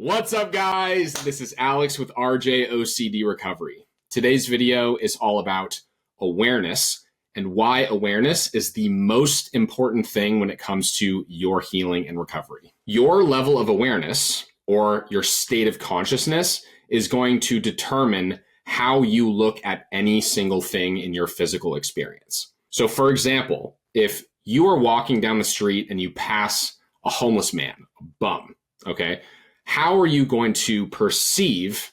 What's up, guys? This is Alex with RJ OCD Recovery. Today's video is all about awareness and why awareness is the most important thing when it comes to your healing and recovery. Your level of awareness, or your state of consciousness, is going to determine how you look at any single thing in your physical experience. So, for example, if you are walking down the street and you pass a homeless man, a bum, okay? How are you going to perceive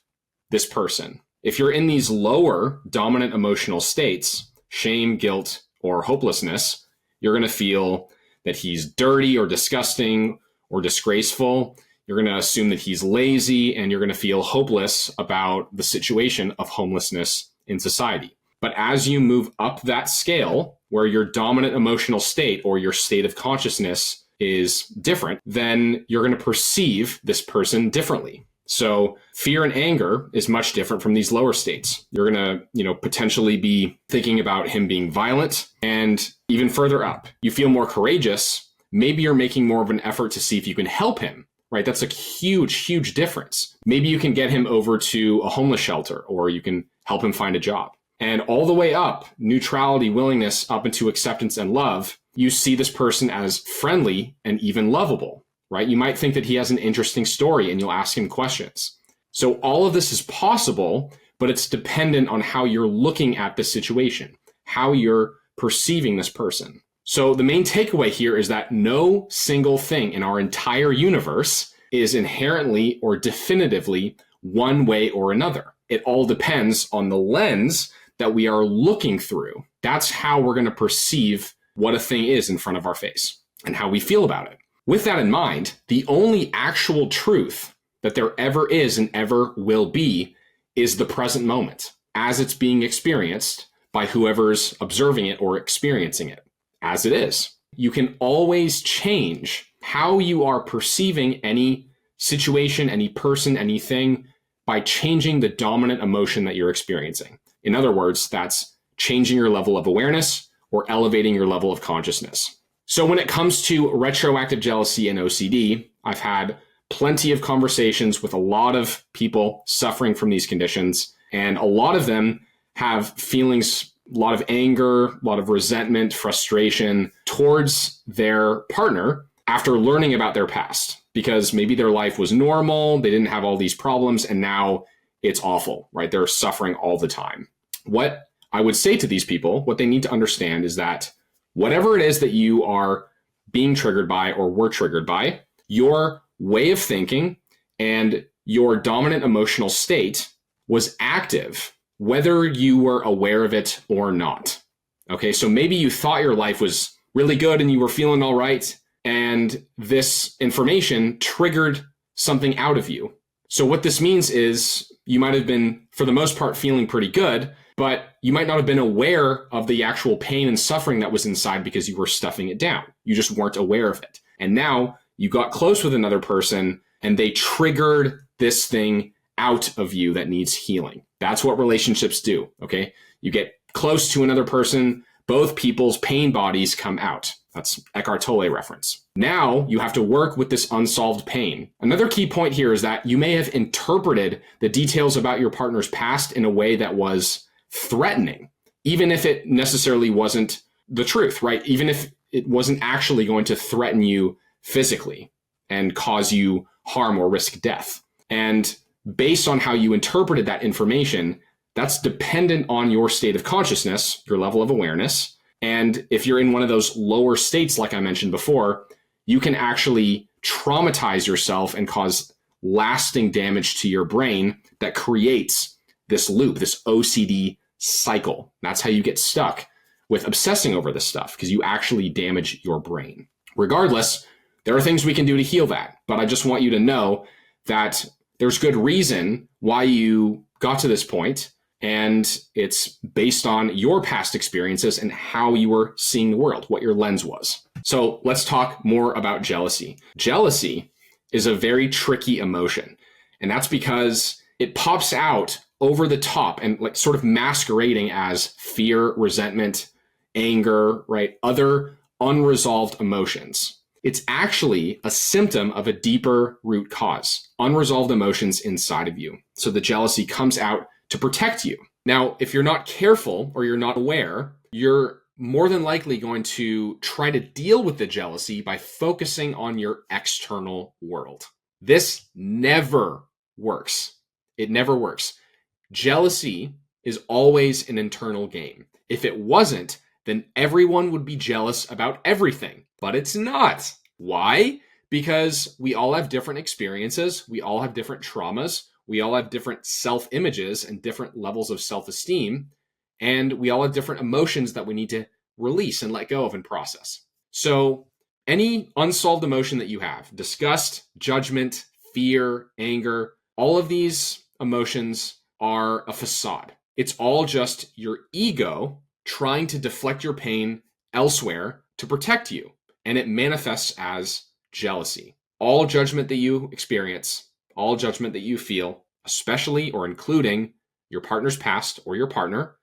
this person? If you're in these lower dominant emotional states, shame, guilt, or hopelessness, you're going to feel that he's dirty or disgusting or disgraceful. You're going to assume that he's lazy, and you're going to feel hopeless about the situation of homelessness in society. But as you move up that scale, where your dominant emotional state or your state of consciousness is different, then you're going to perceive this person differently. So fear and anger is much different from these lower states. You're going to, potentially be thinking about him being violent, and even further up, you feel more courageous. Maybe you're making more of an effort to see if you can help him, right? That's a huge, huge difference. Maybe you can get him over to a homeless shelter, or you can help him find a job. And all the way up, neutrality, willingness, up into acceptance and love, you see this person as friendly and even lovable, right? You might think that he has an interesting story and you'll ask him questions. So all of this is possible, but it's dependent on how you're looking at this situation, how you're perceiving this person. So the main takeaway here is that no single thing in our entire universe is inherently or definitively one way or another. It all depends on the lens that we are looking through. That's how we're going to perceive what a thing is in front of our face and how we feel about it. With that in mind, the only actual truth that there ever is and ever will be is the present moment as it's being experienced by whoever's observing it or experiencing it as it is. You can always change how you are perceiving any situation, any person, anything by changing the dominant emotion that you're experiencing. In other words, that's changing your level of awareness or elevating your level of consciousness. So when it comes to retroactive jealousy and OCD, I've had plenty of conversations with a lot of people suffering from these conditions, and a lot of them have feelings, a lot of anger, a lot of resentment, frustration towards their partner after learning about their past, because maybe their life was normal, they didn't have all these problems, and now it's awful, right? They're suffering all the time. What I would say to these people, what they need to understand is that whatever it is that you are being triggered by or were triggered by, your way of thinking and your dominant emotional state was active, whether you were aware of it or not. Okay, so maybe you thought your life was really good and you were feeling all right, and this information triggered something out of you. So what this means is you might have been, for the most part, feeling pretty good, but you might not have been aware of the actual pain and suffering that was inside because you were stuffing it down. You just weren't aware of it. And now you got close with another person and they triggered this thing out of you that needs healing. That's what relationships do, okay? You get close to another person, both people's pain bodies come out. That's Eckhart Tolle reference. Now you have to work with this unsolved pain. Another key point here is that you may have interpreted the details about your partner's past in a way that was threatening, even if it necessarily wasn't the truth, right? Even if it wasn't actually going to threaten you physically and cause you harm or risk death. And based on how you interpreted that information, that's dependent on your state of consciousness, your level of awareness. And if you're in one of those lower states, like I mentioned before, you can actually traumatize yourself and cause lasting damage to your brain that creates this loop, this OCD cycle. That's how you get stuck with obsessing over this stuff, because you actually damage your brain. Regardless, there are things we can do to heal that. But I just want you to know that there's good reason why you got to this point, and it's based on your past experiences and how you were seeing the world, what your lens was. So let's talk more about jealousy. Jealousy is a very tricky emotion, and that's because it pops out over the top and like sort of masquerading as fear, resentment, anger, right? Other unresolved emotions. It's actually a symptom of a deeper root cause, unresolved emotions inside of you. So the jealousy comes out to protect you. Now, if you're not careful or you're not aware, you're more than likely going to try to deal with the jealousy by focusing on your external world. This never works. It never works. Jealousy is always an internal game. If it wasn't, then everyone would be jealous about everything. But it's not. Why? Because we all have different experiences. We all have different traumas. We all have different self-images and different levels of self-esteem. And we all have different emotions that we need to release and let go of and process. So any unsolved emotion that you have, disgust, judgment, fear, anger, all of these emotions are a facade. It's all just your ego trying to deflect your pain elsewhere to protect you. And it manifests as jealousy. All judgment that you experience, all judgment that you feel, especially or including your partner's past or your partner,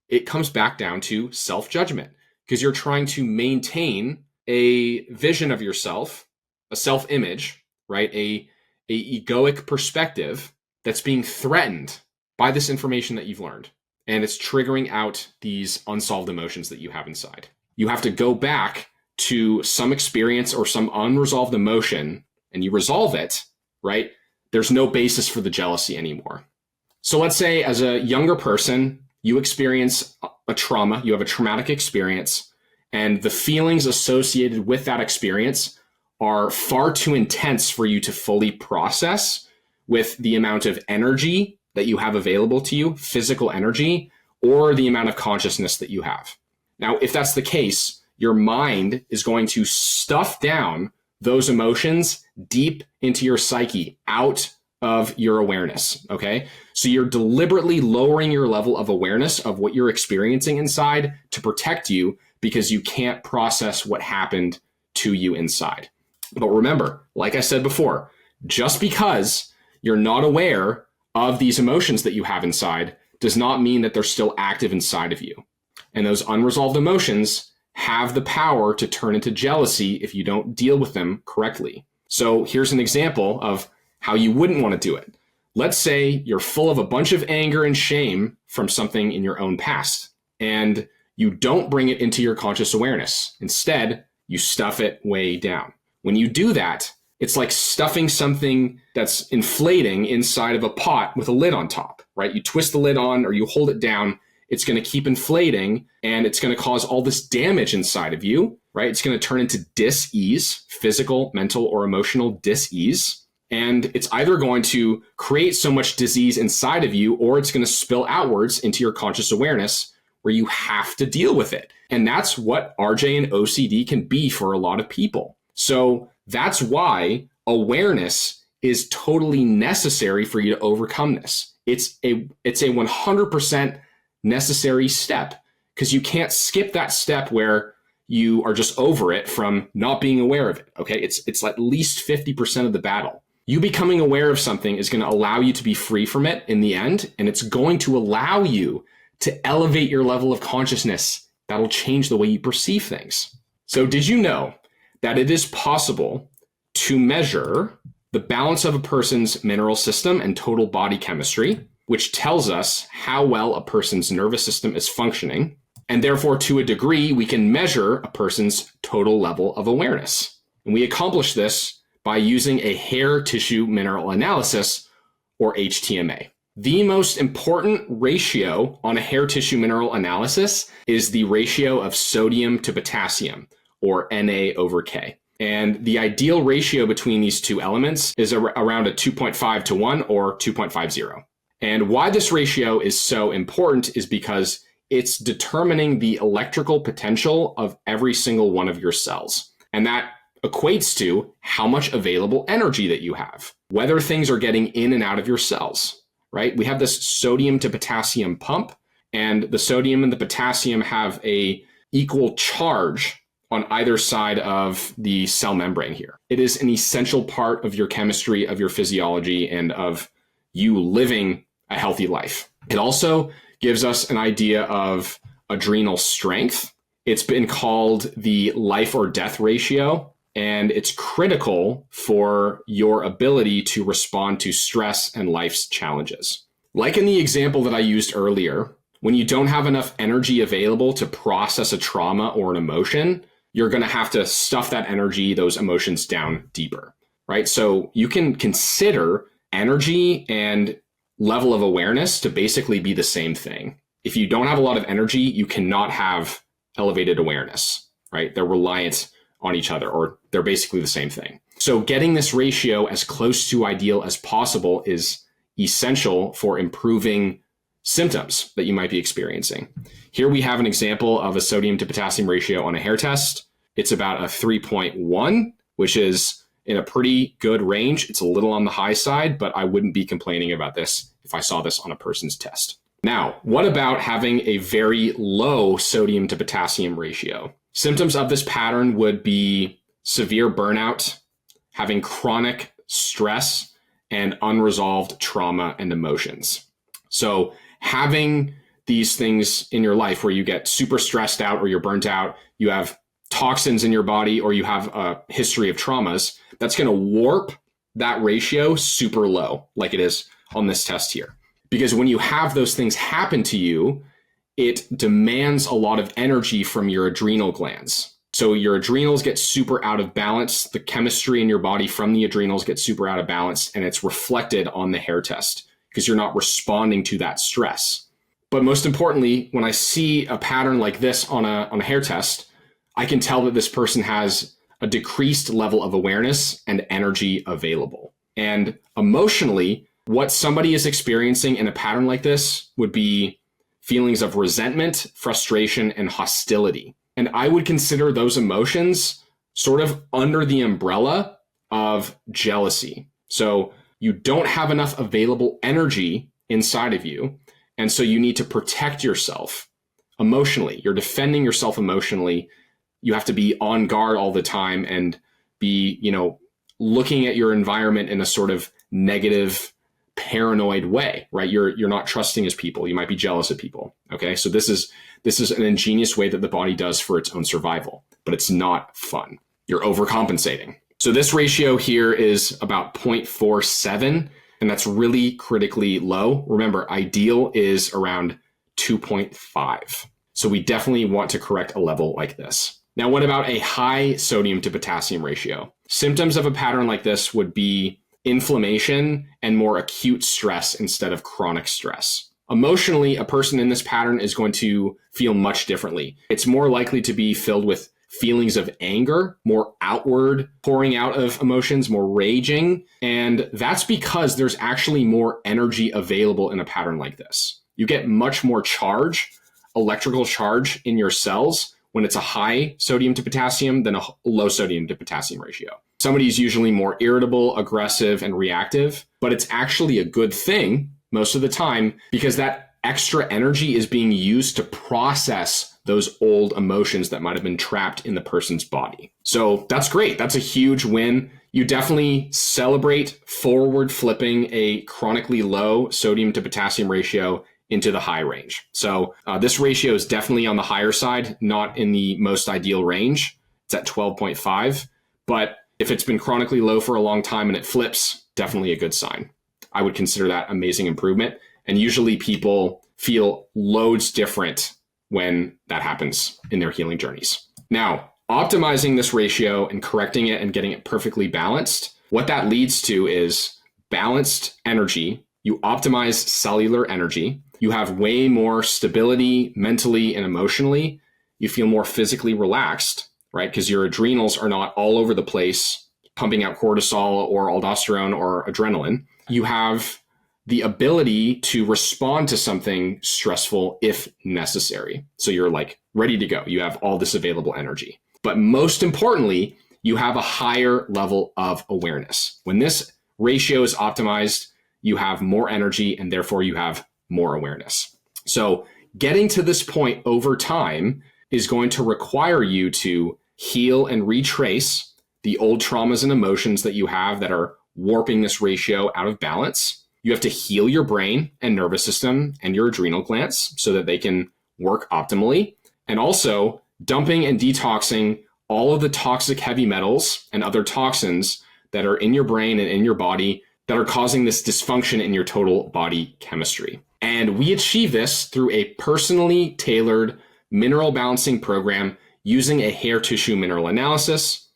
it comes back down to self-judgment because you're trying to maintain a vision of yourself, a self-image, right? A egoic perspective that's being threatened by this information that you've learned. And it's triggering out these unsolved emotions that you have inside. You have to go back to some experience or some unresolved emotion and you resolve it, right? There's no basis for the jealousy anymore. So let's say as a younger person, you experience a trauma, you have a traumatic experience, and the feelings associated with that experience are far too intense for you to fully process with the amount of energy that you have available to you, physical energy, or the amount of consciousness that you have. Now, if that's the case, your mind is going to stuff down those emotions deep into your psyche, out of your awareness, okay? So you're deliberately lowering your level of awareness of what you're experiencing inside to protect you because you can't process what happened to you inside. But remember, like I said before, just because you're not aware of these emotions that you have inside does not mean that they're still active inside of you. And those unresolved emotions have the power to turn into jealousy if you don't deal with them correctly. So here's an example of how you wouldn't want to do it. Let's say you're full of a bunch of anger and shame from something in your own past, and you don't bring it into your conscious awareness. Instead, you stuff it way down. When you do that, it's like stuffing something that's inflating inside of a pot with a lid on top, right? You twist the lid on or you hold it down, it's going to keep inflating and it's going to cause all this damage inside of you, right? It's going to turn into dis-ease, physical, mental, or emotional dis-ease. And it's either going to create so much disease inside of you or it's going to spill outwards into your conscious awareness where you have to deal with it. And that's what RJ and OCD can be for a lot of people. So that's why awareness is totally necessary for you to overcome this. It's a 100% necessary step because you can't skip that step where you are just over it from not being aware of it. Okay, it's at least 50% of the battle. You becoming aware of something is going to allow you to be free from it in the end, and it's going to allow you to elevate your level of consciousness. That'll change the way you perceive things. So did you know that it is possible to measure the balance of a person's mineral system and total body chemistry, which tells us how well a person's nervous system is functioning, and therefore to a degree we can measure a person's total level of awareness. And we accomplish this by using a hair tissue mineral analysis, or HTMA. The most important ratio on a hair tissue mineral analysis is the ratio of sodium to potassium, or Na/K. And the ideal ratio between these two elements is around a 2.5 to 1 or 2.50. And why this ratio is so important is because it's determining the electrical potential of every single one of your cells. And that equates to how much available energy that you have, whether things are getting in and out of your cells, right? We have this sodium to potassium pump, and the sodium and the potassium have a equal charge on either side of the cell membrane here. It is an essential part of your chemistry, of your physiology, and of you living a healthy life. It also gives us an idea of adrenal strength. It's been called the life or death ratio. and it's critical for your ability to respond to stress and life's challenges. Like in the example that I used earlier, when you don't have enough energy available to process a trauma or an emotion, you're going to have to stuff that energy, those emotions down deeper, right? So you can consider energy and level of awareness to basically be the same thing. If you don't have a lot of energy, you cannot have elevated awareness, right? They're reliant on each other, or they're basically the same thing. So getting this ratio as close to ideal as possible is essential for improving symptoms that you might be experiencing. Here we have an example of a sodium to potassium ratio on a hair test. It's about a 3.1, which is in a pretty good range. It's a little on the high side, but I wouldn't be complaining about this if I saw this on a person's test. Now, what about having a very low sodium to potassium ratio? Symptoms of this pattern would be severe burnout, having chronic stress, and unresolved trauma and emotions. So having these things in your life where you get super stressed out or you're burnt out, you have toxins in your body, or you have a history of traumas, that's going to warp that ratio super low, like it is on this test here. Because when you have those things happen to you, it demands a lot of energy from your adrenal glands. So your adrenals get super out of balance. The chemistry in your body from the adrenals gets super out of balance, and it's reflected on the hair test because you're not responding to that stress. But most importantly, when I see a pattern like this on a hair test, I can tell that this person has a decreased level of awareness and energy available. And emotionally, what somebody is experiencing in a pattern like this would be feelings of resentment, frustration, and hostility. And I would consider those emotions sort of under the umbrella of jealousy. So you don't have enough available energy inside of you. And so you need to protect yourself emotionally. You're defending yourself emotionally. You have to be on guard all the time and be, looking at your environment in a sort of negative, paranoid way, right? You're not trusting as people. You might be jealous of people. Okay. So this is an ingenious way that the body does for its own survival, but it's not fun. You're overcompensating. So this ratio here is about 0.47, and that's really critically low. Remember, ideal is around 2.5. So we definitely want to correct a level like this. Now, what about a high sodium to potassium ratio? Symptoms of a pattern like this would be inflammation and more acute stress instead of chronic stress. Emotionally, a person in this pattern is going to feel much differently. It's more likely to be filled with feelings of anger, more outward pouring out of emotions, more raging. And that's because there's actually more energy available in a pattern like this. You get much more charge, electrical charge in your cells when it's a high sodium to potassium than a low sodium to potassium ratio. Somebody is usually more irritable, aggressive, and reactive, but it's actually a good thing most of the time because that extra energy is being used to process those old emotions that might have been trapped in the person's body. So that's great. That's a huge win. You definitely celebrate forward flipping a chronically low sodium to potassium ratio into the high range. So this ratio is definitely on the higher side, not in the most ideal range. It's at 12.5, but if it's been chronically low for a long time and it flips, definitely a good sign. I would consider that amazing improvement. And usually people feel loads different when that happens in their healing journeys. Now, optimizing this ratio and correcting it and getting it perfectly balanced, what that leads to is balanced energy. You optimize cellular energy. You have way more stability mentally and emotionally. You feel more physically relaxed, right? Because your adrenals are not all over the place pumping out cortisol or aldosterone or adrenaline. You have the ability to respond to something stressful if necessary. So you're like ready to go. You have all this available energy. But most importantly, you have a higher level of awareness. When this ratio is optimized, you have more energy and therefore you have more awareness. So getting to this point over time is going to require you to heal and retrace the old traumas and emotions that you have that are warping this ratio out of balance. You have to heal your brain and nervous system and your adrenal glands so that they can work optimally. And also dumping and detoxing all of the toxic heavy metals and other toxins that are in your brain and in your body that are causing this dysfunction in your total body chemistry. And we achieve this through a personally tailored mineral balancing program using a hair tissue mineral analysis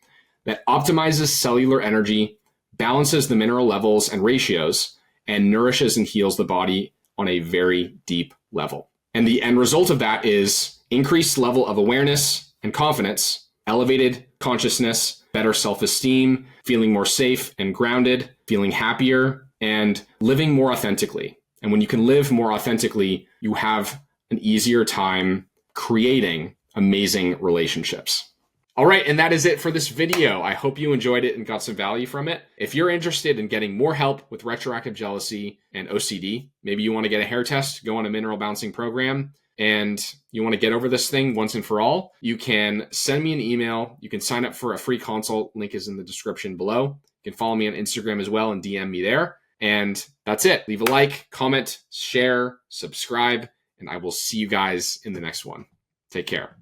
that optimizes cellular energy, balances the mineral levels and ratios, and nourishes and heals the body on a very deep level. And the end result of that is increased level of awareness and confidence, elevated consciousness, better self-esteem, feeling more safe and grounded, feeling happier, and living more authentically. And when you can live more authentically, you have an easier time creating amazing relationships. All right, and that is it for this video. I hope you enjoyed it and got some value from it. If you're interested in getting more help with retroactive jealousy and OCD, maybe you want to get a hair test, go on a mineral balancing program, and you want to get over this thing once and for all, you can send me an email. You can sign up for a free consult. Link is in the description below. You can follow me on Instagram as well and DM me there. And that's it. Leave a like, comment, share, subscribe, and I will see you guys in the next one. Take care.